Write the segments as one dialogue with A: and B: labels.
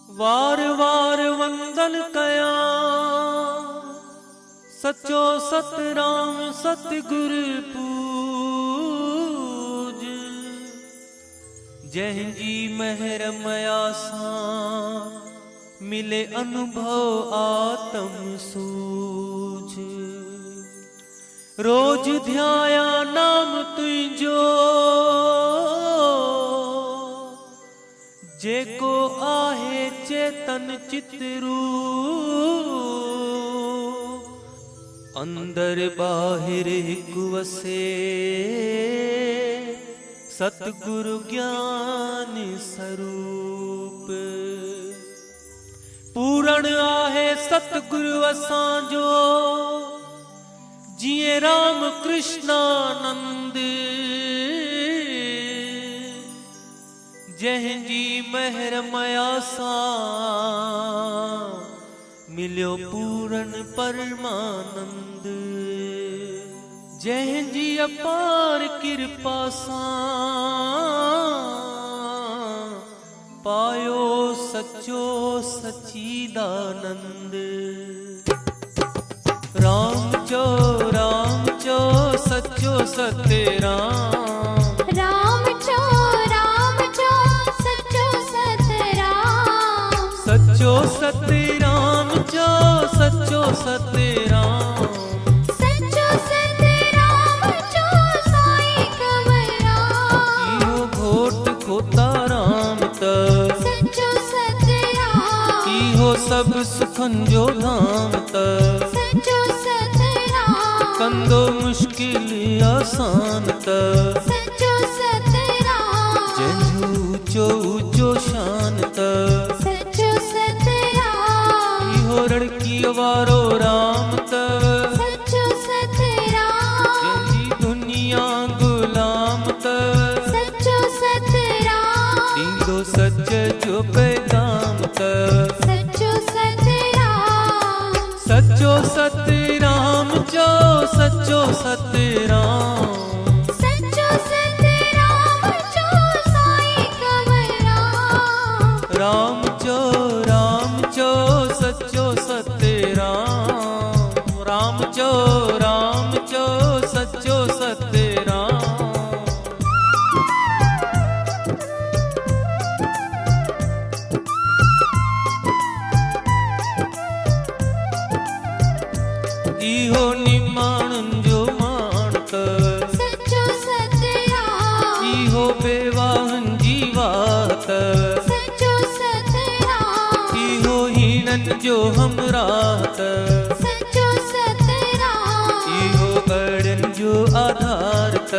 A: वार वार वंदन कया सचो सतराम सतगुर पूज। जंहिंजी महर मयासा मिले अनुभव आत्म सूझ। रोज ध्याया नाम तुझो जेको आहे चेतन चितरूप। अंदर बाहिर हिक वसे सतगुरु ज्ञान स्वरूप। पूरण आहे सतगुरु असांजो जिए राम कृष्णानंद। जंहिंजी महर मयासा मिलियो पूरन परमानंद। जंहिंजी अपार कृपा सां पायो सचो सच्चिदानंद। राम चो सचो सतराम।
B: राम चो सचो सतराम।
A: सचो सतराम चो सचो सतराम।
B: सचो सतराम चो साईं कंवरराम।
A: इहो घोट खोताराम त
B: सचो सतराम।
A: इहो सब सुखन जो धाम त
B: सचो सतराम।
A: कंदो मुश्किल आसान त
B: सचो सतराम।
A: जंहिंजो ऊंचो ऊंचो शान त
B: सचो सतराम।
A: इहो रड़की वारो राम त
B: सचो सतराम।
A: जंहिंजी दुनिया गुलाम त
B: सचो सतराम।
A: ॾींदो सच जो पैगाम त
B: सचो सतराम।
A: सचो सतराम चो सचो सतराम।
B: सचो सतराम चो साईं कंवरराम।
A: राम चो सचो सतराम। राम चो सचो सतराम। इहो निमाणन जो मान त
B: सचो सतराम।
A: इहो बेवाहन जी वात
B: सचो सतराम।
A: इहो हीनन जो हमराह त
B: सचो सतराम।
A: इहो बड़न जो आधार त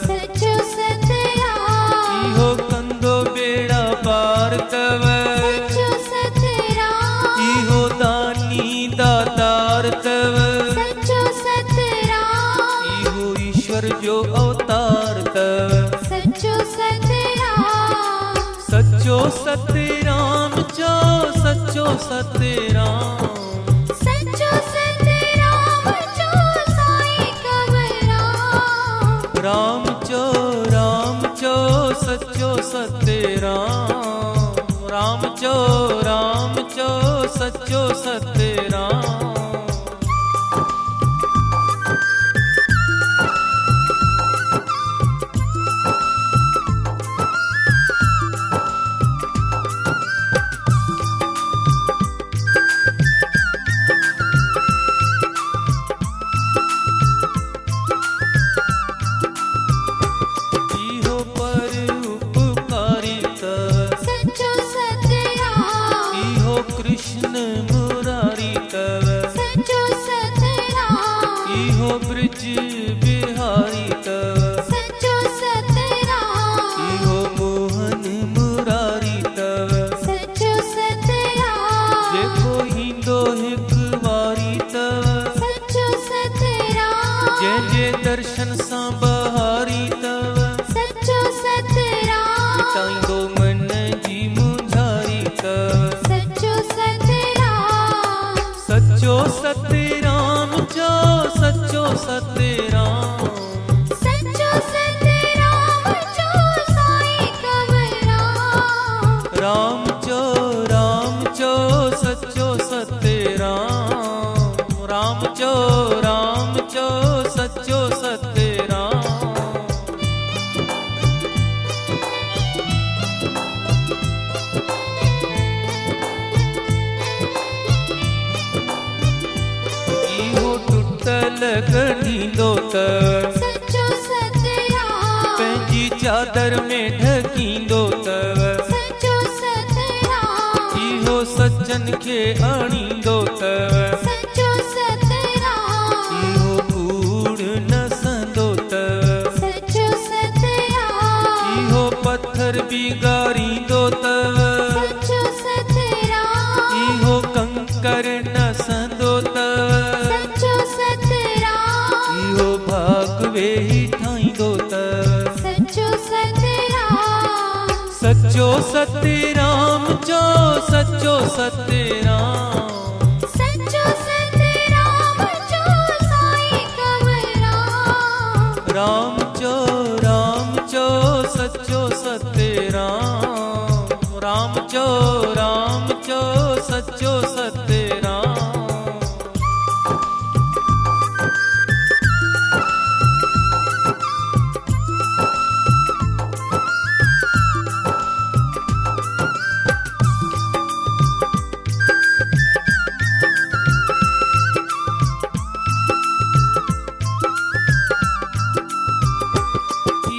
B: सचो सतराम।
A: इहो कंदो बेड़ा पार तव
B: सचो सतराम।
A: इहो दानी दातार तव
B: सचो सतराम।
A: इहो ईश्वर जो अवतार तव
B: सचो सतराम।
A: सचो सतराम चो सचो सतराम।
B: सचो सतराम चो साईं कंवरराम।
A: राम चो सचो सतराम। राम चो सचो सतराम। इहो पर उपकारी त
B: सचो सतराम।
A: इहो कृष्ण मुरारी तव करींदो तव
B: सचो सतराम
A: पंहिंजी चादर में ढकींदो तव
B: सचो सतराम
A: इहो सचन खे आणींदो तव
B: सचो सतराम
A: इहो कूड़ न संदो तव
B: सचो सतराम
A: इहो पत्थर बिगाड़ींदो तव
B: सचो सतराम
A: इहो कंकर न संदो तव
B: सचो सतराम
A: इहो भाग वेही ठाहींदो तव
B: सचो सतराम
A: सचो सतराम जो सचो सतराम
B: सचो सतराम जो साईं कंवरराम
A: राम चो सचो सतराम राम चो सचो सतराम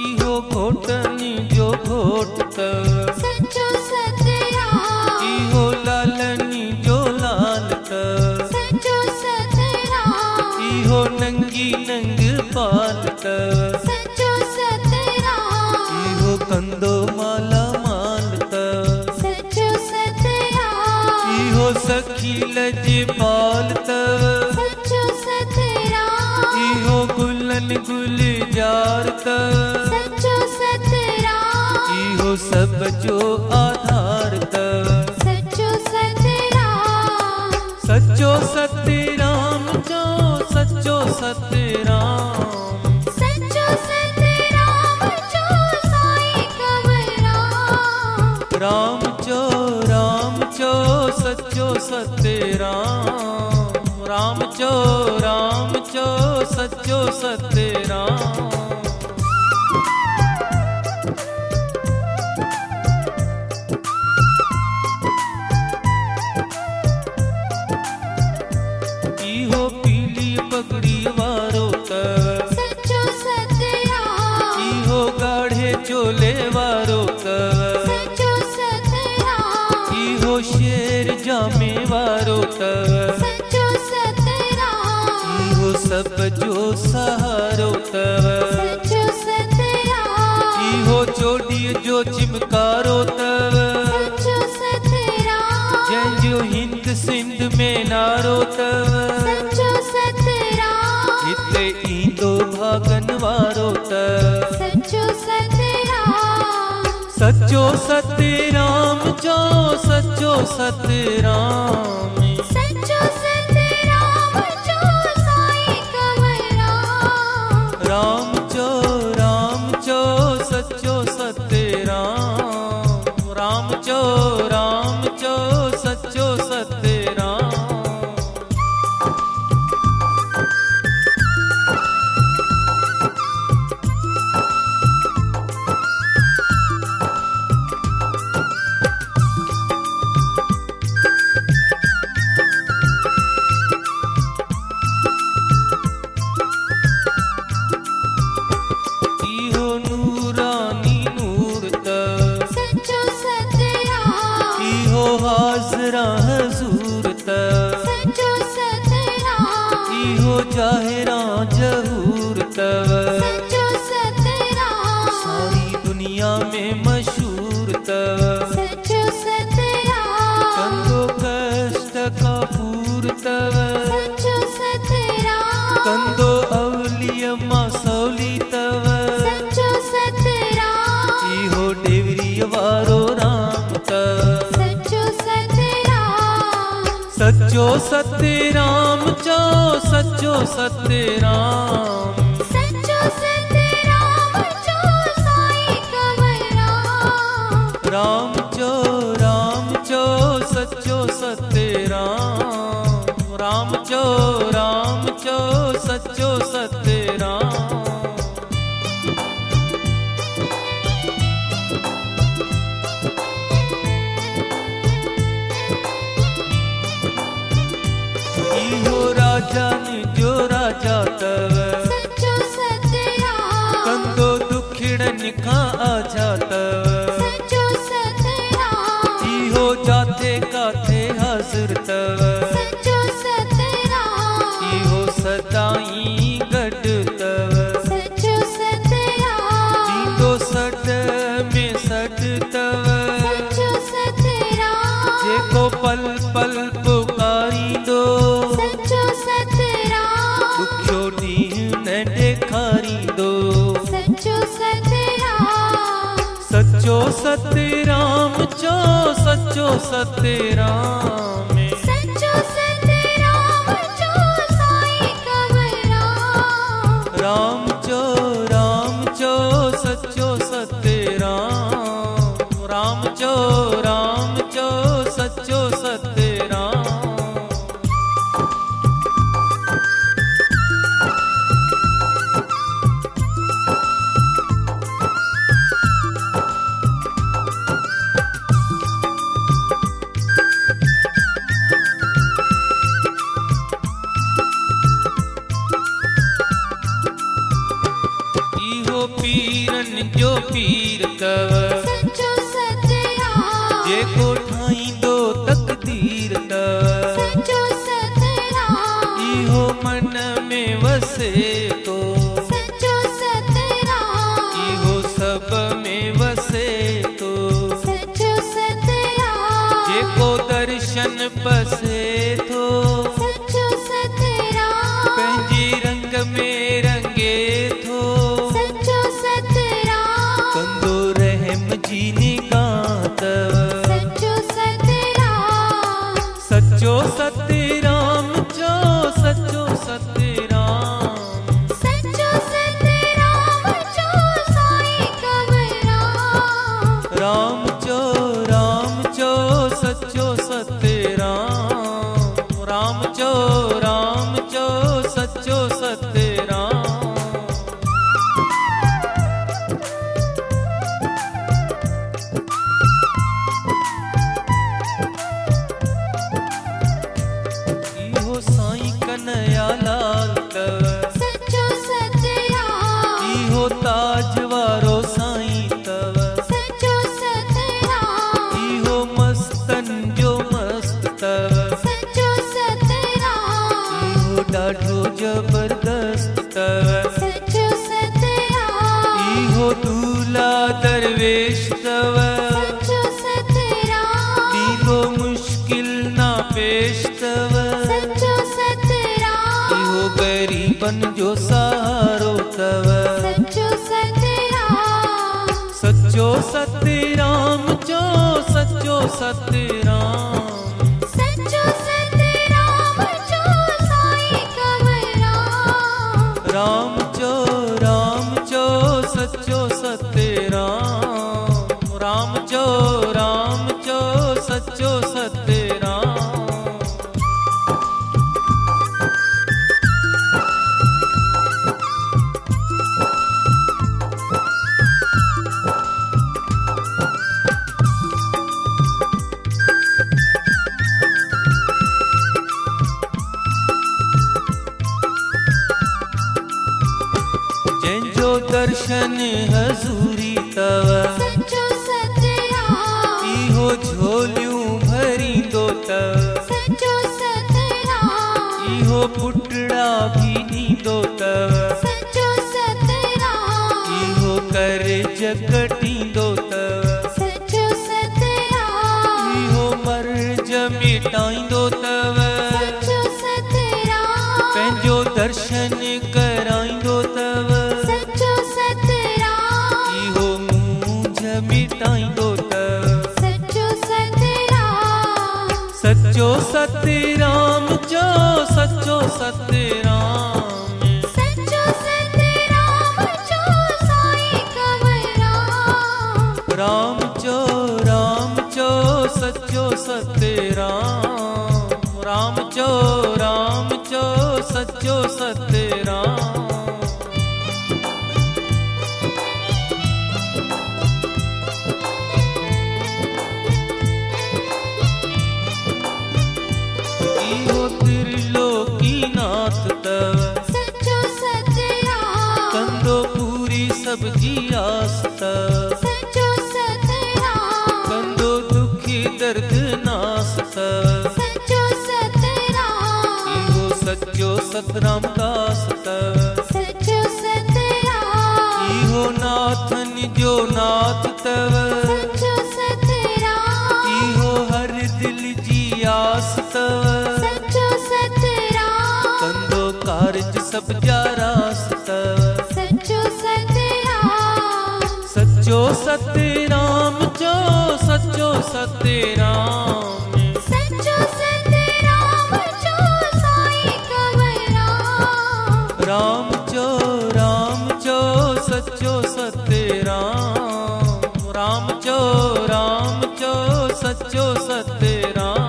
A: इहो घोटनी जो घोट तव
B: सचो सतराम
A: इहो लालनी जो लाल तव
B: सचो सतराम
A: इहो नंगी नंग पाल तव
B: सचो सतराम
A: इहो कंदो माला माल तव
B: सचो सतराम
A: इहो सखी लजपाल तव
B: सचो सतराम
A: इहो गुलन गुलजार तव
B: सचो सतराम
A: इहो सब जो आधार तव
B: सचो सतराम
A: सचो सतराम जो सचो सतराम
B: सचो सतराम जो साईं कंवरराम
A: राम चो सचो सतराम राम चो सचो सतराम इहो पीली पगड़ी वारो तव
B: सचो सतराम
A: इहो गाढ़े चोले वारो तव
B: सचो सतराम
A: इहो शेर जामे वारो तव
B: सचो सतराम
A: इहो सब जो सहारो तव
B: सचो सतराम
A: इहो चोॾीअ जो चिमकारो तव
B: सचो सतराम
A: जंहिंजो हिंद सिंध में नारो तव
B: सचो सतराम
A: हिते ईंदो भागन वारो तव
B: सचो सतराम
A: सचो सतराम जो सचो सतराम
B: सचो सतराम जो साईं कंवरराम
A: राम चो सचो सतराम राम चो सचो सतराम इहो नूरानी नूर तव
B: सचो सतराम
A: इहो हाज़रा हज़ूर तव
B: सचो सतराम
A: इहो जाहिरा जहूर तव
B: सचो सतराम
A: सारी दुनिया में मशहूर तव
B: सचो सतराम
A: कंदो कष्ट कापूर तव
B: सचो सतराम
A: कंदो अवलिय मासौली तव
B: सचो सतराम
A: इहो डेवरी वारो राम तव
B: सचो सतराम
A: सचो सतराम जो सचो सतराम
B: सचो सतराम जो साईं कंवरराम
A: राम चो सचो सतराम राम चो सचो सतराम इहो राजा जो राजा तव राजा तव
B: सचो सतराम
A: इहो जाथे काथे हाज़िर तव
B: सचो सतराम
A: इहो सदाई गॾु तव
B: सचो सतराम
A: ॾींदो सॾ में सॾ तव
B: सचो सतराम
A: जेको पल पल पुकारींदो
B: सचो सतराम
A: ॾुखियो ॾींहुं न ॾेखारींदो
B: सचो सतराम
A: सचो सतराम चो सचो सतराम
B: सचो सतराम जो साईं कंवरराम
A: राम चो सचो सतराम राम चो सचो सतराम इहो पीरन जो पीर तव
B: सचो सतराम
A: जेको ठाहींदो तक़दीर तव
B: सचो सतराम
A: इहो मन में वसे थो
B: सचो सतराम
A: इहो सभ में वसे थो
B: सचो सतराम
A: जेको दर्शन पसे थो
B: सचो सतराम
A: पंहिंजे रंग में रंगे थो
B: सचो सतराम
A: कंदो रहम जी निगाह तव
B: सचो सतराम
A: सचो सतराम चो सचो सतराम
B: सचो सतराम जो साईं कंवरराम
A: राम चो सचो सतराम राम चो सचो सतराम इहो साईं कन्हैया लाल तव
B: सचो सतराम
A: इहो ताज वारो साईं तव
B: सचो सतराम
A: इहो मस्तन जो मस्त तव
B: सचो सतराम
A: इहो ॾाढो जबरदस्त तव
B: सचो सतराम
A: इहो दूल्हा दरवेश तव
B: सचो सतराम
A: ॾींदो मुश्किल ना पेश तव
B: सचो सतराम
A: इहो ग़रीबन जो सहारो तव
B: सचो सतराम
A: सचो सतराम चो सचो सतराम
B: सचो सतराम जो साईं कंवरराम
A: राम चो सचो सतराम राम चो सचो सतराम जंहिंजो दर्शन हज़ूरी तव
B: सचो सतराम
A: इहो झोलियूं भरींदो तव
B: सचो सतराम
A: इहो पुटड़ा भी ॾींदो तव
B: सचो सतराम
A: इहो कर्ज कटींदो तव
B: सचो सतराम
A: इहो मर्ज मिटाईंदो तव
B: सचो सतराम
A: पंहिंजो दर्शन कराईंदो तव
B: सचो सतराम
A: इहो मूंझ मिटाईंदो तव
B: सचो सतराम
A: सचो सतराम चो सचो सतराम
B: सचो सतराम जो साईं कंवरराम
A: राम चो सचो सतराम राम चो सचो सतराम इहो त्रिलोकीनाथ तव
B: सचो सतराम
A: कंदो पूरी सब जी आस तव रामदास तव
B: सचो सतराम
A: इहो नाथन जो नाथ तव
B: सचो सतराम
A: इहो हर दिल जी आस तव
B: सचो सतराम
A: कंदो कारज सब जा रास तव
B: सचो सतराम
A: सचो सतराम जो सचो सतराम
B: सचो सतराम जो साईं कंवरराम
A: राम जो सचो सतराम राम जो सचो सतराम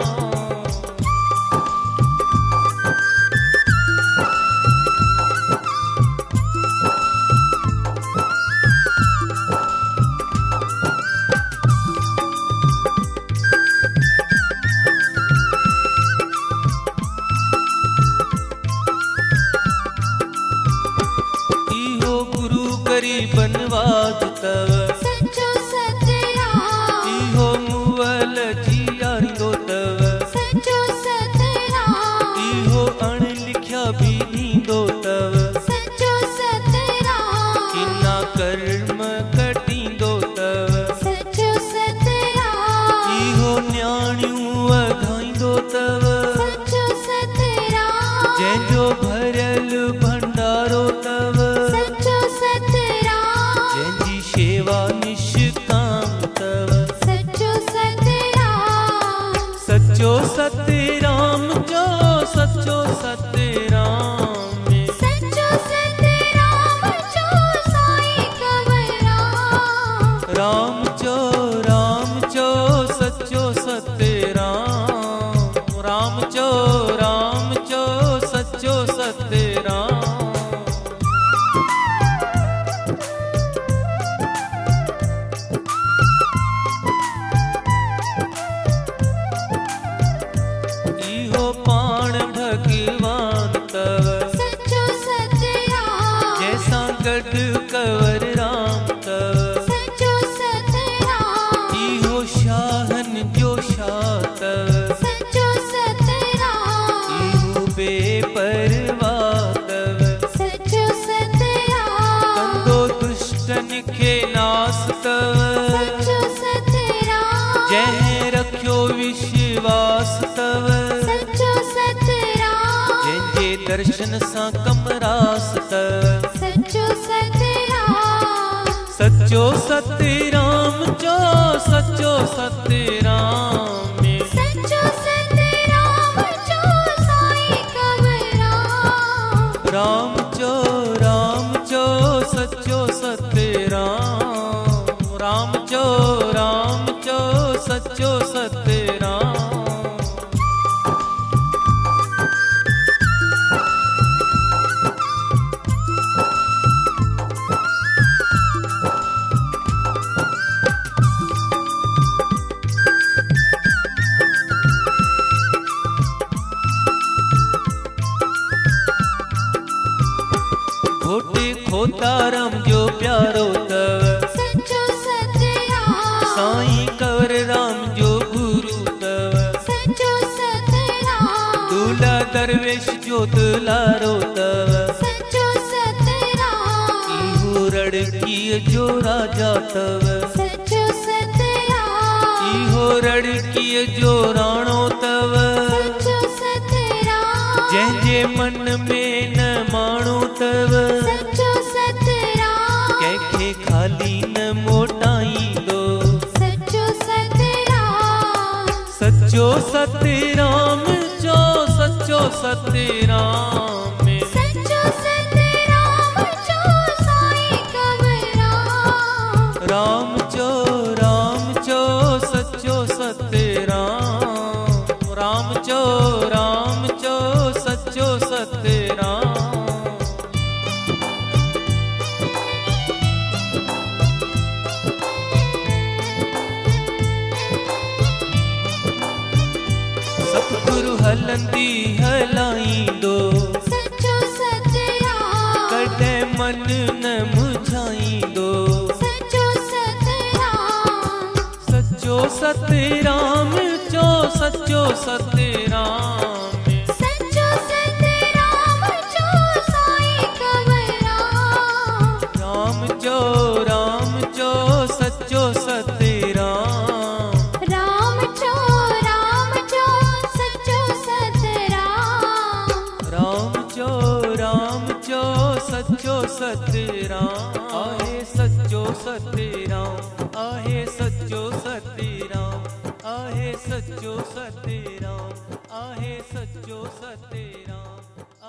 A: इहो गुरु गरीबनवाद तव
B: सचो सतराम
A: इहो मुअल जियारिंदो तव
B: सचो सतराम
A: इहो अण लिखिया भी ॾींदो तव
B: सचो सतराम
A: किना कर्म कटींदो तव
B: सचो सतराम
A: इहो न्याणियूं वधाईंदो तव
B: सचो सतराम
A: जंहिंजो भरियल भंडारो तव
B: सचो सतराम
A: जंहिंजी शेवा निष्काम तव
B: सचो सतराम
A: सचो सतराम जो सचो सतराम
B: सचो सतराम जो साईं कंवरराम
A: राम जो सचो सतराम राम जो सचो सतराम इहो पाण भगवान तव
B: सचो सतराम
A: जैसा गढ़ कंवर राम तव
B: सचो सतराम
A: इहो शाहन जो शाह तव
B: सचो सतराम
A: इहो बेपरवाह तव
B: सचो सतराम
A: कंदो दुष्टन खे नास तव
B: सचो सतराम
A: जंहिं रखियो विश्वास तव
B: सचो सतराम
A: जंहिंजे दर्शन सां कमरास तव
B: सचो सतराम
A: सचो सतराम जो सचो सतराम
B: सचो सतराम जो साईं कंवरराम
A: राम जो सचो सतराम राम जो सचो सतराम घोटे खोताराम जो प्यारो तव
B: सचो सतराम
A: साईं कंवर राम जो गुरु तव
B: सचो सतराम
A: दूल्हा दरवेश जो दुलारो तव
B: सचो सतराम
A: इहो रड़कीअ जो राजा तव
B: सचो सतराम
A: इहो रड़कीअ जो राणो तव
B: सचो सतराम
A: जंहिंजे मन में न माण्हू तव
B: सचो सतराम
A: कंहिंखे खाली न मोटाईंदो
B: सचो सतराम
A: सचो सतराम जो सचो सतराम
B: सचो सतराम जो साईं कंवरराम
A: राम जो सचो सतराम राम जो सचो सतराम सतगुरु हलंदी हलाईंदो
B: सचो सतराम
A: कॾहिं मन न मुझाईंदो
B: सचो सतराम
A: सचो सतराम जो सचो सतराम
B: सचो सतराम जो
A: सतराम आहे सच्चो सतराम आहे सच्चो सतराम आहे सच्चो सतराम आहे सच्चो सतराम।